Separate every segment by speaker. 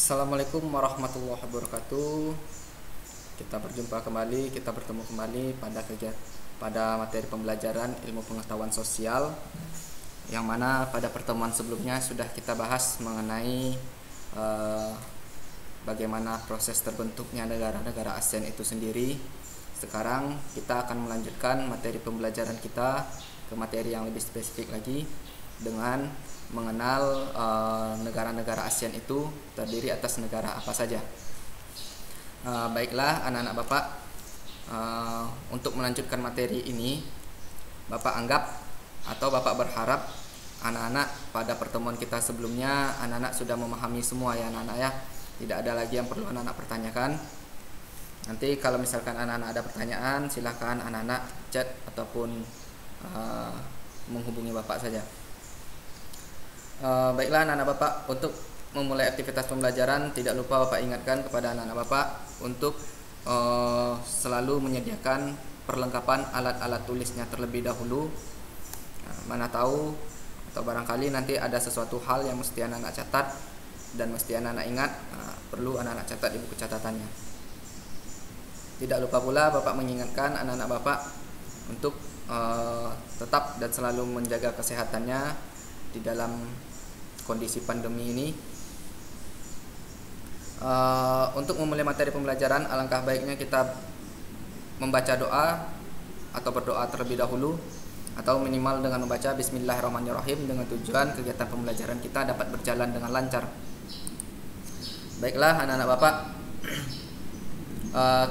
Speaker 1: Assalamualaikum warahmatullahi wabarakatuh. Kita berjumpa kembali, kita bertemu kembali pada materi pembelajaran ilmu pengetahuan sosial, yang mana pada pertemuan sebelumnya sudah kita bahas mengenai bagaimana proses terbentuknya negara-negara ASEAN itu sendiri. Sekarang kita akan melanjutkan materi pembelajaran kita ke materi yang lebih spesifik lagi dengan mengenal negara-negara ASEAN itu terdiri atas negara apa saja. Baiklah anak-anak Bapak, untuk melanjutkan materi ini, Bapak anggap atau Bapak berharap anak-anak pada pertemuan kita sebelumnya anak-anak sudah memahami semua ya anak-anak ya. Tidak ada lagi yang perlu anak-anak pertanyakan. Nanti kalau misalkan anak-anak ada pertanyaan, silahkan anak-anak chat ataupun menghubungi Bapak saja. Baiklah anak-anak Bapak, untuk memulai aktivitas pembelajaran tidak lupa Bapak ingatkan kepada anak-anak Bapak untuk selalu menyediakan perlengkapan alat-alat tulisnya terlebih dahulu. Mana tahu atau barangkali nanti ada sesuatu hal yang mesti anak-anak catat dan mesti anak-anak ingat, perlu anak-anak catat di buku catatannya. Tidak lupa pula Bapak mengingatkan anak-anak Bapak untuk tetap dan selalu menjaga kesehatannya di dalam kondisi pandemi ini. Untuk memulai materi pembelajaran, alangkah baiknya kita membaca doa atau berdoa terlebih dahulu, atau minimal dengan membaca Bismillahirrahmanirrahim, dengan tujuan kegiatan pembelajaran kita dapat berjalan dengan lancar. Baiklah anak-anak Bapak,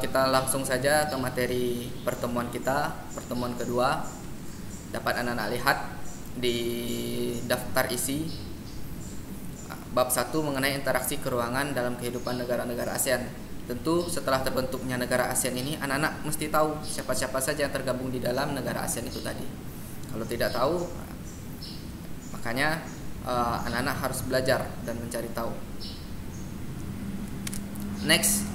Speaker 1: kita langsung saja ke materi pertemuan kita, pertemuan kedua. Dapat anak-anak lihat di daftar isi bab 1 mengenai interaksi keruangan dalam kehidupan negara-negara ASEAN. Tentu setelah terbentuknya negara ASEAN ini, anak-anak mesti tahu siapa-siapa saja yang tergabung di dalam negara ASEAN itu tadi. Kalau tidak tahu, makanya anak-anak harus belajar dan mencari tahu. Next,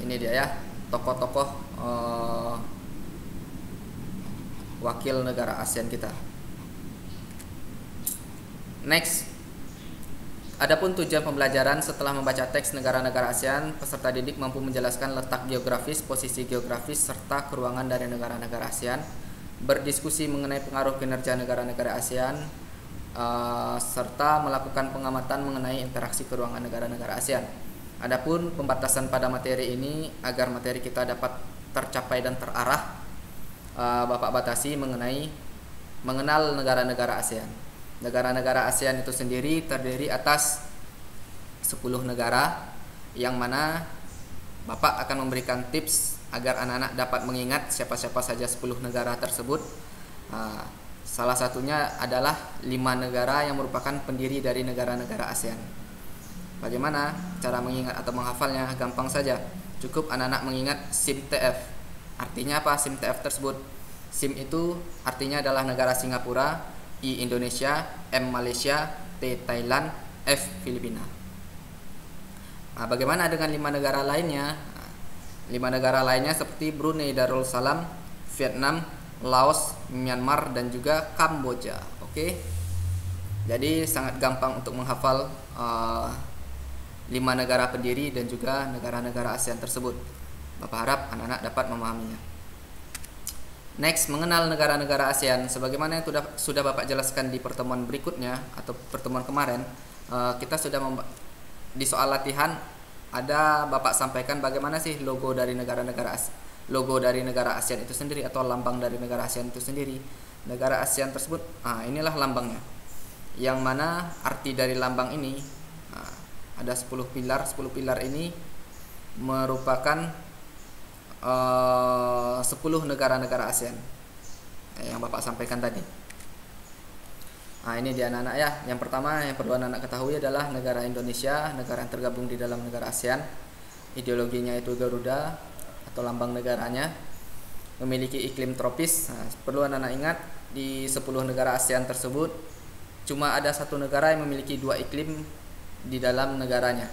Speaker 1: ini dia ya, tokoh-tokoh wakil negara ASEAN kita. Next, adapun tujuan pembelajaran setelah membaca teks negara-negara ASEAN, peserta didik mampu menjelaskan letak geografis, posisi geografis, serta keruangan dari negara-negara ASEAN, berdiskusi mengenai pengaruh kinerja negara-negara ASEAN, serta melakukan pengamatan mengenai interaksi keruangan negara-negara ASEAN. Adapun pembatasan pada materi ini agar materi kita dapat tercapai dan terarah, Bapak batasi mengenai mengenal negara-negara ASEAN. Negara-negara ASEAN itu sendiri terdiri atas 10 negara, yang mana Bapak akan memberikan tips agar anak-anak dapat mengingat siapa-siapa saja 10 negara tersebut. Salah satunya adalah 5 negara yang merupakan pendiri dari negara-negara ASEAN. Bagaimana cara mengingat atau menghafalnya? Gampang saja, cukup anak-anak mengingat SIM-TF. Artinya apa SIM TF tersebut? SIM itu artinya adalah negara Singapura, I Indonesia, M Malaysia, T Thailand, F Filipina. Bagaimana dengan 5 negara lainnya? 5 negara lainnya seperti Brunei Darussalam, Vietnam, Laos, Myanmar, dan juga Kamboja. Oke. Jadi sangat gampang untuk menghafal 5 negara pendiri dan juga negara-negara ASEAN tersebut. Bapak harap anak-anak dapat memahaminya. Next, mengenal negara-negara ASEAN. Sebagaimana yang sudah Bapak jelaskan di pertemuan berikutnya atau pertemuan kemarin, kita sudah di soal latihan ada Bapak sampaikan bagaimana sih logo dari negara ASEAN itu sendiri, atau lambang dari negara ASEAN itu sendiri. Negara ASEAN tersebut, inilah lambangnya. Yang mana arti dari lambang ini, ada 10 pilar. 10 pilar ini merupakan 10 negara-negara ASEAN yang Bapak sampaikan tadi. Ini dia anak-anak ya. Yang pertama yang perlu anak-anak ketahui adalah negara Indonesia, negara yang tergabung di dalam negara ASEAN. Ideologinya itu Garuda atau lambang negaranya, memiliki iklim tropis. Perlu anak-anak ingat, di 10 negara ASEAN tersebut cuma ada satu negara yang memiliki 2 iklim di dalam negaranya,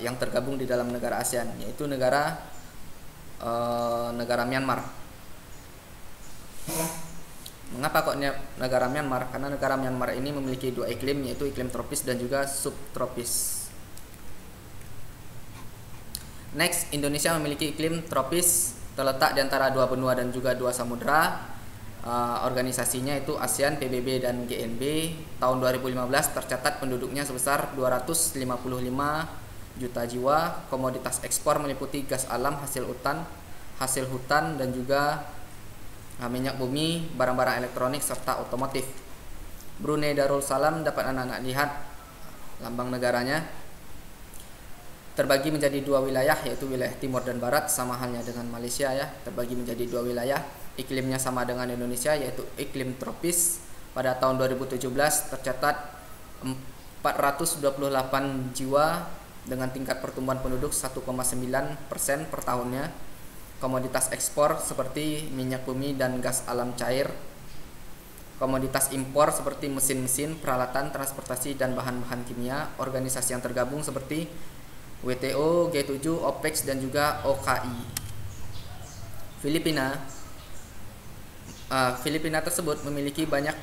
Speaker 1: yang tergabung di dalam negara ASEAN, yaitu negara Myanmar. Mengapa kok negara Myanmar? Karena negara Myanmar ini memiliki dua iklim, yaitu iklim tropis dan juga subtropis. Next, Indonesia memiliki iklim tropis terletak di antara dua benua dan juga dua samudra. Organisasinya itu ASEAN, PBB, dan GNB. Tahun 2015 tercatat penduduknya sebesar 255 juta jiwa. Komoditas ekspor meliputi gas alam, hasil hutan dan juga minyak bumi, barang-barang elektronik serta otomotif. Brunei Darussalam dapat anak-anak lihat lambang negaranya. Terbagi menjadi dua wilayah, yaitu wilayah timur dan barat, sama halnya dengan Malaysia ya. Terbagi menjadi dua wilayah. Iklimnya sama dengan Indonesia, yaitu iklim tropis. Pada tahun 2017 tercatat 428 jiwa dengan tingkat pertumbuhan penduduk 1,9% per tahunnya. Komoditas ekspor seperti minyak bumi dan gas alam cair. Komoditas impor seperti mesin-mesin, peralatan, transportasi, dan bahan-bahan kimia. Organisasi yang tergabung seperti WTO, G7, OPEC, dan juga OKI. Filipina tersebut memiliki banyak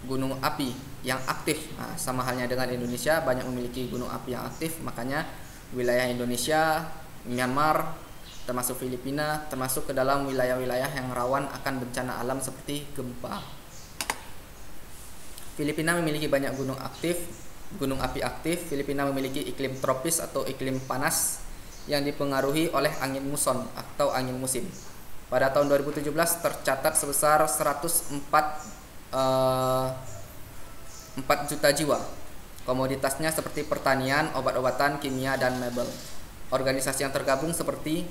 Speaker 1: gunung api yang aktif. Sama halnya dengan Indonesia, banyak memiliki gunung api yang aktif. Makanya wilayah Indonesia, Myanmar, termasuk Filipina, termasuk ke dalam wilayah-wilayah yang rawan akan bencana alam seperti gempa. Filipina memiliki banyak gunung api aktif. Filipina memiliki iklim tropis atau iklim panas yang dipengaruhi oleh angin muson atau angin musim. Pada tahun 2017 tercatat sebesar 4 juta jiwa. Komoditasnya seperti pertanian, obat-obatan, kimia, dan mebel. Organisasi yang tergabung seperti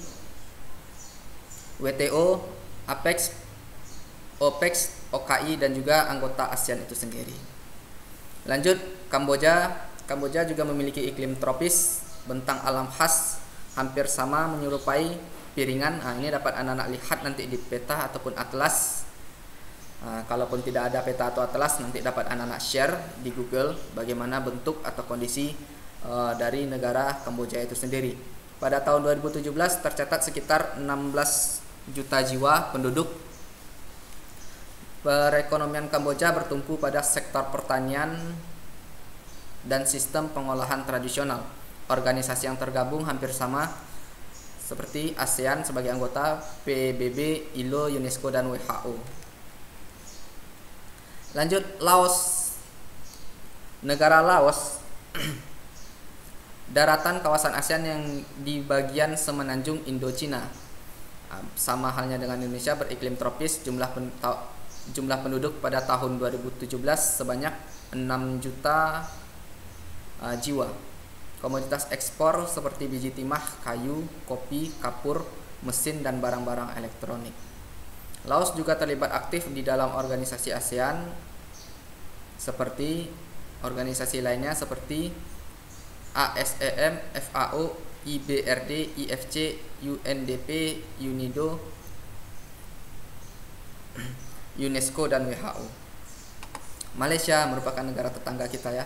Speaker 1: WTO, APEC, OPEC, OKI, dan juga anggota ASEAN itu sendiri. Lanjut, Kamboja juga memiliki iklim tropis, bentang alam khas hampir sama menyerupai piringan. Ini dapat anak-anak lihat nanti di peta ataupun atlas. Kalaupun tidak ada peta atau atlas, nanti dapat anak-anak share di Google bagaimana bentuk atau kondisi dari negara Kamboja itu sendiri. Pada tahun 2017 tercatat sekitar 16 juta jiwa penduduk. Perekonomian Kamboja bertumpu pada sektor pertanian dan sistem pengolahan tradisional. Organisasi yang tergabung hampir sama seperti ASEAN sebagai anggota, PBB, ILO, UNESCO, dan WHO. Lanjut, Laos. Negara Laos daratan kawasan ASEAN yang di bagian semenanjung Indochina. Sama halnya dengan Indonesia, beriklim tropis. Jumlah penduduk pada tahun 2017 sebanyak 6 juta jiwa. Komoditas ekspor seperti biji timah, kayu, kopi, kapur, mesin, dan barang-barang elektronik. Laos juga terlibat aktif di dalam organisasi ASEAN seperti organisasi lainnya seperti ASEM, FAO, IBRD, IFC, UNDP, UNIDO, UNESCO, dan WHO. Malaysia merupakan negara tetangga kita ya.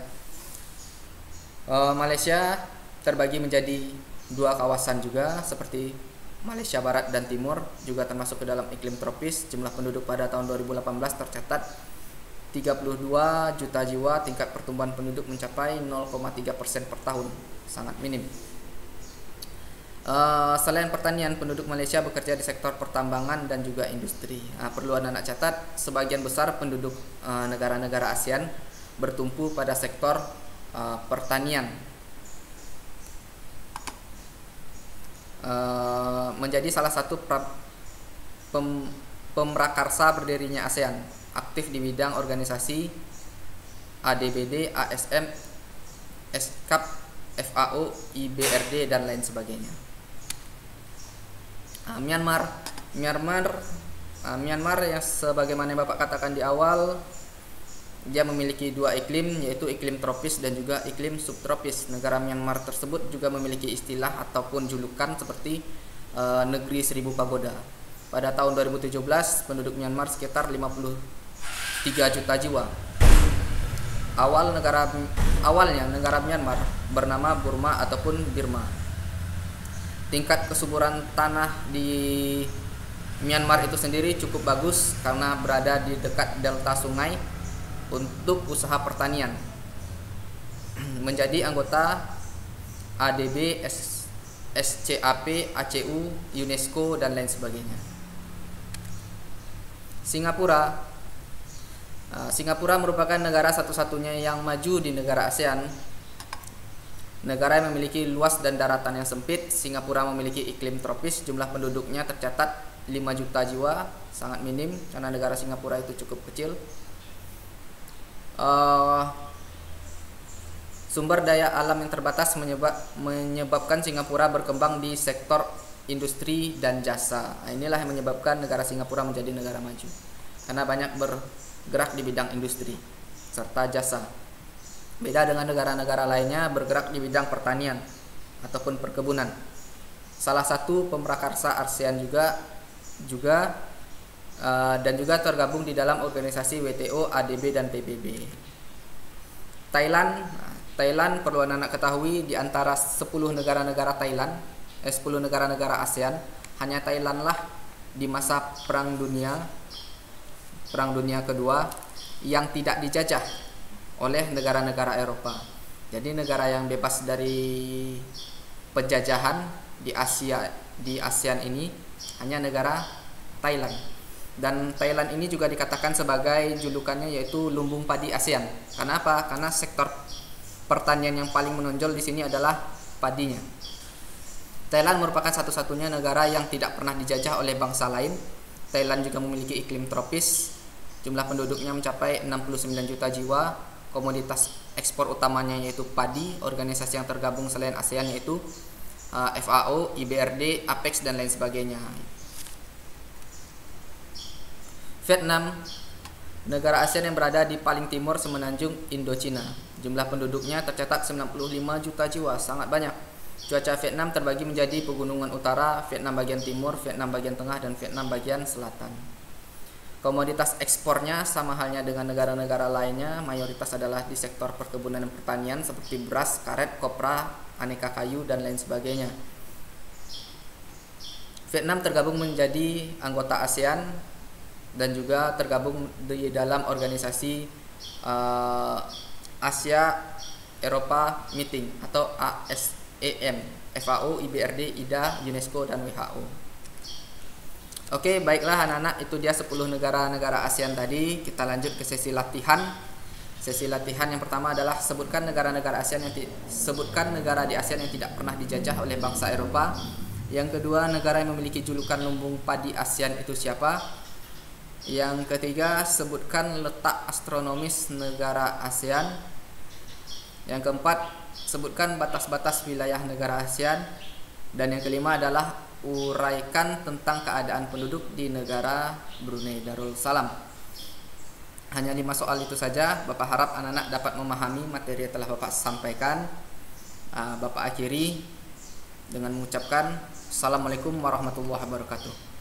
Speaker 1: Malaysia terbagi menjadi dua kawasan juga seperti Malaysia Barat dan Timur, juga termasuk ke dalam iklim tropis. Jumlah penduduk pada tahun 2018 tercatat 32 juta jiwa. Tingkat pertumbuhan penduduk mencapai 0,3% per tahun, sangat minim. Selain pertanian, penduduk Malaysia bekerja di sektor pertambangan dan juga industri. Perlu anak catat, sebagian besar penduduk negara-negara ASEAN bertumpu pada sektor pertanian. Menjadi salah satu pemrakarsa berdirinya ASEAN, aktif di bidang organisasi ADBD, ASM, SCAP, FAO, IBRD, dan lain sebagainya. Myanmar yang sebagaimana yang Bapak katakan di awal, dia memiliki dua iklim, yaitu iklim tropis dan juga iklim subtropis. Negara Myanmar tersebut juga memiliki istilah ataupun julukan seperti negeri 1000 pagoda. Pada tahun 2017 penduduk Myanmar sekitar 53 juta jiwa. Awalnya negara Myanmar bernama Burma ataupun Birma. Tingkat kesuburan tanah di Myanmar itu sendiri cukup bagus karena berada di dekat delta sungai untuk usaha pertanian. Menjadi anggota ADB, SCAP, ACU, UNESCO dan lain sebagainya. Singapura merupakan negara satu-satunya yang maju di negara ASEAN. Negara yang memiliki luas dan daratan yang sempit. Singapura memiliki iklim tropis. Jumlah penduduknya tercatat 5 juta jiwa, sangat minim karena negara Singapura itu cukup kecil. Sumber daya alam yang terbatas menyebabkan Singapura berkembang di sektor industri dan jasa. Inilah yang menyebabkan negara Singapura menjadi negara maju, karena banyak bergerak di bidang industri serta jasa. Beda dengan negara-negara lainnya bergerak di bidang pertanian ataupun perkebunan. Salah satu pemrakarsa ASEAN juga tergabung di dalam organisasi WTO, ADB dan PBB. Thailand perlu anak-anak ketahui, di antara 10 negara-negara ASEAN, hanya Thailand lah di masa Perang Dunia Kedua yang tidak dijajah oleh negara-negara Eropa. Jadi negara yang bebas dari penjajahan di ASEAN ini hanya negara Thailand. Dan Thailand ini juga dikatakan sebagai julukannya yaitu lumbung padi ASEAN. Karena apa? Karena sektor pertanian yang paling menonjol di sini adalah padinya. Thailand merupakan satu-satunya negara yang tidak pernah dijajah oleh bangsa lain. Thailand juga memiliki iklim tropis. Jumlah penduduknya mencapai 69 juta jiwa. Komoditas ekspor utamanya yaitu padi. Organisasi yang tergabung selain ASEAN yaitu FAO, IBRD, APEX dan lain sebagainya. Vietnam, negara ASEAN yang berada di paling timur semenanjung Indochina. Jumlah penduduknya tercatat 95 juta jiwa, sangat banyak. Cuaca Vietnam terbagi menjadi pegunungan utara, Vietnam bagian timur, Vietnam bagian tengah, dan Vietnam bagian selatan. Komoditas ekspornya sama halnya dengan negara-negara lainnya, mayoritas adalah di sektor perkebunan dan pertanian seperti beras, karet, kopra, aneka kayu, dan lain sebagainya. Vietnam tergabung menjadi anggota ASEAN dan juga tergabung di dalam organisasi Asia Eropa Meeting atau ASEM, FAO, IBRD, IDA, UNESCO, dan WHO. Oke, baiklah anak-anak, itu dia 10 negara-negara ASEAN tadi. Kita lanjut ke sesi latihan. Sesi latihan yang pertama adalah sebutkan negara di ASEAN yang tidak pernah dijajah oleh bangsa Eropa. Yang kedua, negara yang memiliki julukan lumbung padi ASEAN itu siapa? Yang ketiga, sebutkan letak astronomis negara ASEAN. Yang keempat, sebutkan batas-batas wilayah negara ASEAN. Dan yang kelima adalah uraikan tentang keadaan penduduk di negara Brunei Darussalam. Hanya 5 soal itu saja. Bapak harap anak-anak dapat memahami materi yang telah Bapak sampaikan. Bapak akhiri dengan mengucapkan Assalamualaikum warahmatullahi wabarakatuh.